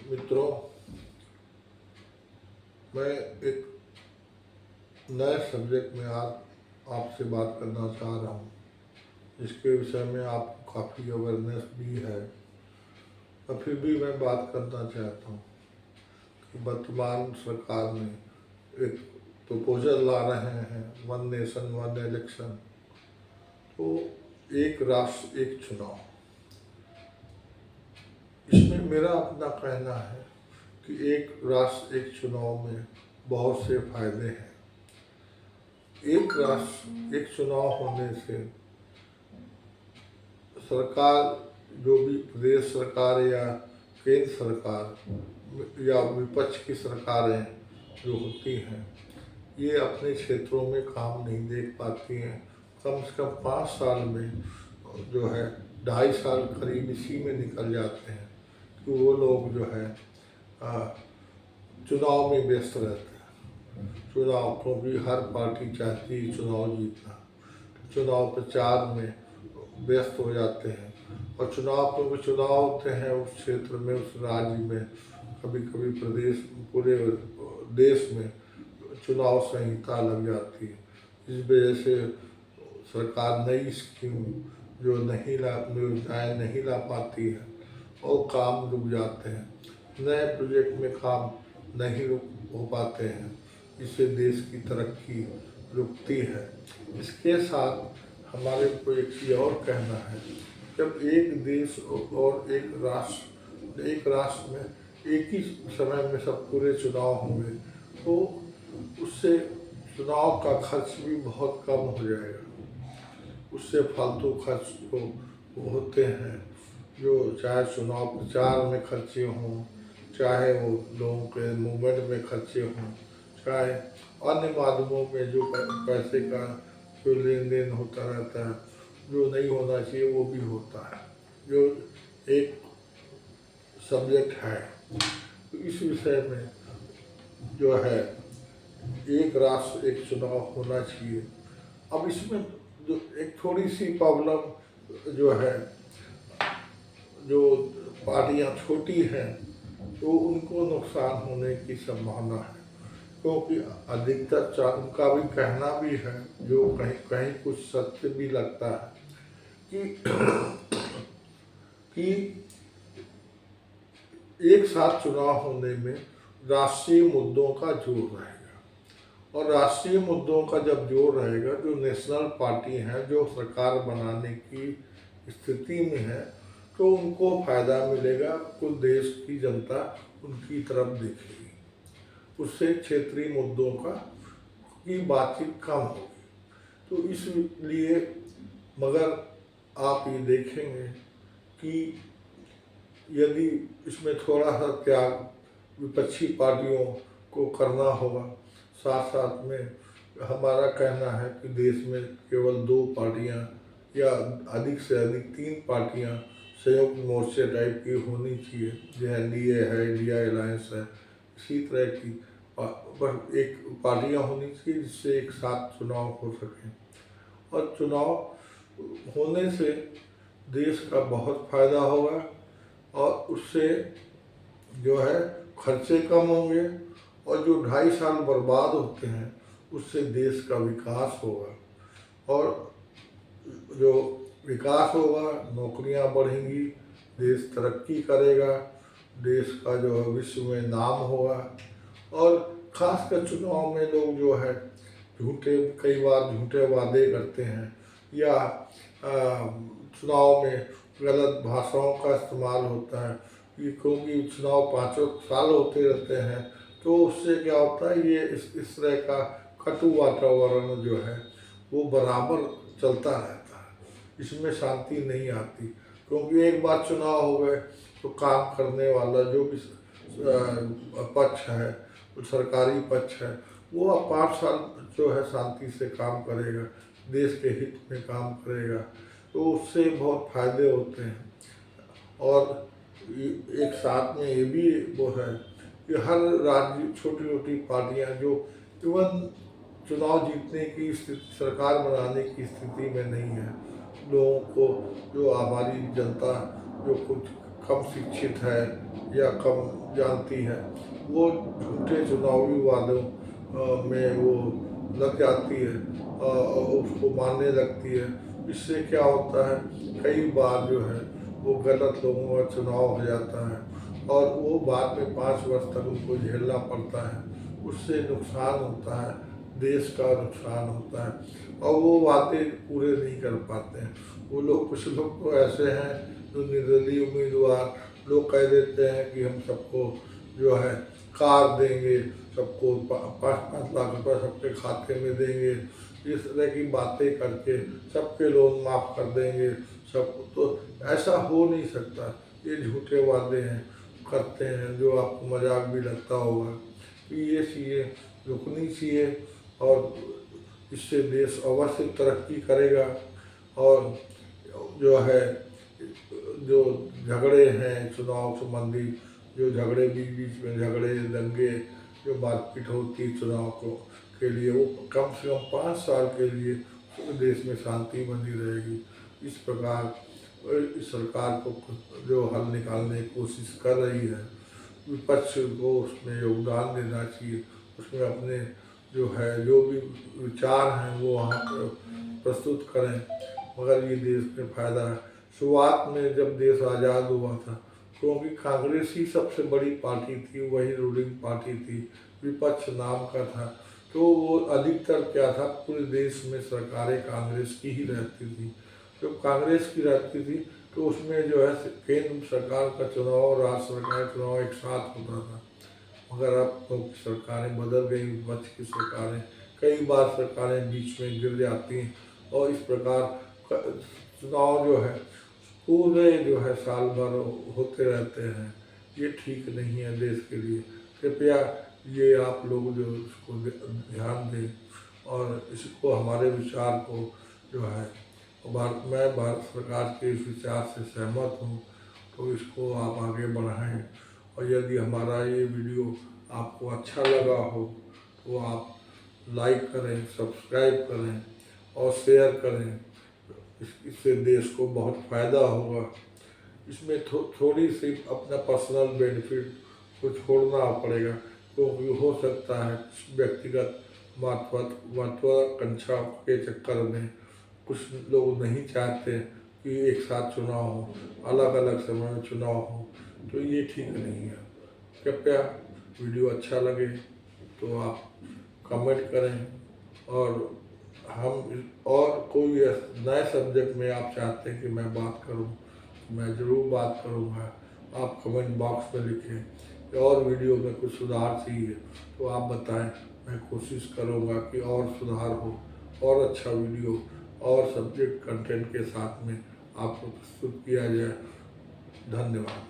मित्रों, मैं एक नए सब्जेक्ट में आज आपसे बात करना चाह रहा हूँ, जिसके विषय में आपको काफ़ी अवेयरनेस भी है। और फिर भी मैं बात करना चाहता हूँ कि वर्तमान सरकार ने एक प्रपोजल ला रहे हैं, वन नेशन वन इलेक्शन। तो एक राष्ट्र एक चुनाव, इसमें मेरा अपना कहना है कि एक राष्ट्र एक चुनाव में बहुत से फायदे हैं। एक राष्ट्र एक चुनाव होने से सरकार, जो भी प्रदेश सरकार या केंद्र सरकार या विपक्ष की सरकारें जो होती हैं, ये अपने क्षेत्रों में काम नहीं देख पाती हैं। कम से कम 5 साल में जो है 2.5 साल करीब इसी में निकल जाते हैं कि वो लोग जो है चुनाव में व्यस्त रहते हैं। चुनाव, क्योंकि हर पार्टी चाहती है चुनाव जीतना, चुनाव प्रचार में व्यस्त हो जाते हैं। और क्योंकि चुनाव होते हैं उस क्षेत्र में, उस राज्य में, कभी कभी प्रदेश, पूरे देश में चुनाव संहिता लग जाती है। इस वजह से सरकार नई स्कीम जो योजनाएँ नहीं ला पाती है और काम रुक जाते हैं, नए प्रोजेक्ट में काम नहीं हो पाते हैं, इससे देश की तरक्की रुकती है। इसके साथ हमारे को एक चीज़ और कहना है, जब एक देश और एक राष्ट्र में एक ही समय में सब पूरे चुनाव होंगे तो उससे चुनाव का खर्च भी बहुत कम हो जाएगा। उससे फालतू खर्च तो होते हैं, जो चाहे चुनाव प्रचार में खर्चे हों, चाहे वो लोगों के मूवमेंट में खर्चे हों, चाहे अन्य माध्यमों में जो पैसे का जो लेन देन होता रहता है, जो नहीं होना चाहिए वो भी होता है, जो एक सब्जेक्ट है। तो इस विषय में जो है एक राष्ट्र एक चुनाव होना चाहिए। अब इसमें जो एक थोड़ी सी प्रॉब्लम जो है, जो पार्टियां छोटी हैं तो उनको नुकसान होने की संभावना है, क्योंकि अधिकतर उनका भी कहना भी है, जो कहीं कहीं कुछ सत्य भी लगता है कि एक साथ चुनाव होने में राष्ट्रीय मुद्दों का जोर रहेगा। और राष्ट्रीय मुद्दों का जब जोर रहेगा, जो नेशनल पार्टी हैं जो सरकार बनाने की स्थिति में है, तो उनको फायदा मिलेगा, कुल देश की जनता उनकी तरफ देखेगी, उससे क्षेत्रीय मुद्दों की बातचीत कम होगी। तो इसलिए मगर आप ये देखेंगे कि यदि इसमें थोड़ा सा त्याग विपक्षी पार्टियों को करना होगा, साथ साथ में हमारा कहना है कि देश में केवल 2 पार्टियां या अधिक से अधिक 3 पार्टियां संयुक्त मोर्चे टाइप की होनी चाहिए, जो एनडीए है, इंडिया अलायंस है, इसी तरह की बस एक पार्टियां होनी चाहिए जिससे एक साथ चुनाव हो सके। और चुनाव होने से देश का बहुत फायदा होगा और उससे जो है खर्चे कम होंगे, और जो 2.5 साल बर्बाद होते हैं उससे देश का विकास होगा, और जो विकास होगा नौकरियां बढ़ेंगी, देश तरक्की करेगा, देश का जो है विश्व में नाम होगा। और खासकर चुनाव में लोग जो है कई बार झूठे वादे करते हैं, या चुनाव में गलत भाषाओं का इस्तेमाल होता है, क्योंकि चुनाव 5 साल होते रहते हैं, तो उससे क्या होता है, ये इस तरह का कटु वातावरण जो है वो बराबर चलता रहता है, इसमें शांति नहीं आती। क्योंकि एक बार चुनाव हो गए तो काम करने वाला जो भी पक्ष है, सरकारी पक्ष है, वो अब 5 साल जो है शांति से काम करेगा, देश के हित में काम करेगा, तो उससे बहुत फायदे होते हैं। और एक साथ में ये भी वो है कि हर राज्य छोटी छोटी पार्टियां जो इवन चुनाव जीतने की स्थिति, सरकार बनाने की स्थिति में नहीं है, लोगों को, जो हमारी जनता जो कुछ कम शिक्षित है या कम जानती है, वो झूठे चुनावी वादों में वो लग जाती है और उसको मानने लगती है। इससे क्या होता है, कई बार जो है वो गलत लोगों का चुनाव हो जाता है और वो बाद में 5 वर्ष तक उनको झेलना पड़ता है। उससे नुकसान होता है, देश का नुकसान होता है और वो वादे पूरे नहीं कर पाते हैं। वो लोग, कुछ लोग तो ऐसे हैं जो निर्दलीय उम्मीदवार लोग कह देते हैं कि हम सबको जो है कार देंगे, सबको 5-5 लाख रुपये सबके खाते में देंगे, इस तरह की बातें करके सबके लोन माफ़ कर देंगे सब। तो ऐसा हो नहीं सकता, ये झूठे वादे हैं करते हैं, जो आपको मजाक भी लगता होगा। कि ये चीज़ें रुकनी चाहिए और इससे देश अवश्य तरक्की करेगा। और जो है, जो झगड़े हैं चुनाव संबंधी, जो झगड़े बीच बीच में झगड़े दंगे जो मारपीट होती है चुनाव को के लिए, वो कम से कम 5 साल के लिए देश में शांति बनी रहेगी। इस प्रकार इस सरकार को जो हल निकालने की कोशिश कर रही है, विपक्ष को उसमें योगदान देना चाहिए, उसमें अपने जो है जो भी विचार हैं वो वहाँ पर प्रस्तुत करें, मगर ये देश में फ़ायदा है। शुरुआत में जब देश आज़ाद हुआ था, क्योंकि कांग्रेस ही सबसे बड़ी पार्टी थी, वही रूलिंग पार्टी थी, विपक्ष नाम का था, तो वो अधिकतर क्या था, पूरे देश में सरकारें कांग्रेस की ही रहती थी। जब कांग्रेस की रहती थी तो उसमें जो है केंद्र सरकार का चुनाव और राज्य सरकार का चुनाव एक साथ होता था। मगर अब तो सरकारें बदल गई, विपक्ष की सरकारें, कई बार सरकारें बीच में गिर जाती हैं और इस प्रकार चुनाव जो है पूरे जो है साल भर होते रहते हैं। ये ठीक नहीं है देश के लिए। कृपया ये आप लोग जो इसको ध्यान दें और इसको, हमारे विचार को जो है, मैं भारत सरकार के इस विचार से सहमत हूँ, तो इसको आप आगे बढ़ाएं। और यदि हमारा ये वीडियो आपको अच्छा लगा हो तो आप लाइक करें, सब्सक्राइब करें और शेयर करें। इससे देश को बहुत फ़ायदा होगा। इसमें थोड़ी सी अपना पर्सनल बेनिफिट को छोड़ना पड़ेगा, क्योंकि हो सकता है व्यक्तिगत महत्वाकांक्षा के चक्कर में कुछ लोग नहीं चाहते कि एक साथ चुनाव हो, अलग अलग समय में चुनाव हो, तो ये ठीक नहीं है। कृपया वीडियो अच्छा लगे तो आप कमेंट करें और कोई नए सब्जेक्ट में आप चाहते हैं कि मैं बात करूं, तो मैं ज़रूर बात करूंगा। आप कमेंट बॉक्स में लिखें। और वीडियो में कुछ सुधार चाहिए तो आप बताएं, मैं कोशिश करूंगा कि और सुधार हो और अच्छा वीडियो और सब्जेक्ट कंटेंट के साथ में आपको प्रस्तुत किया जाए। धन्यवाद।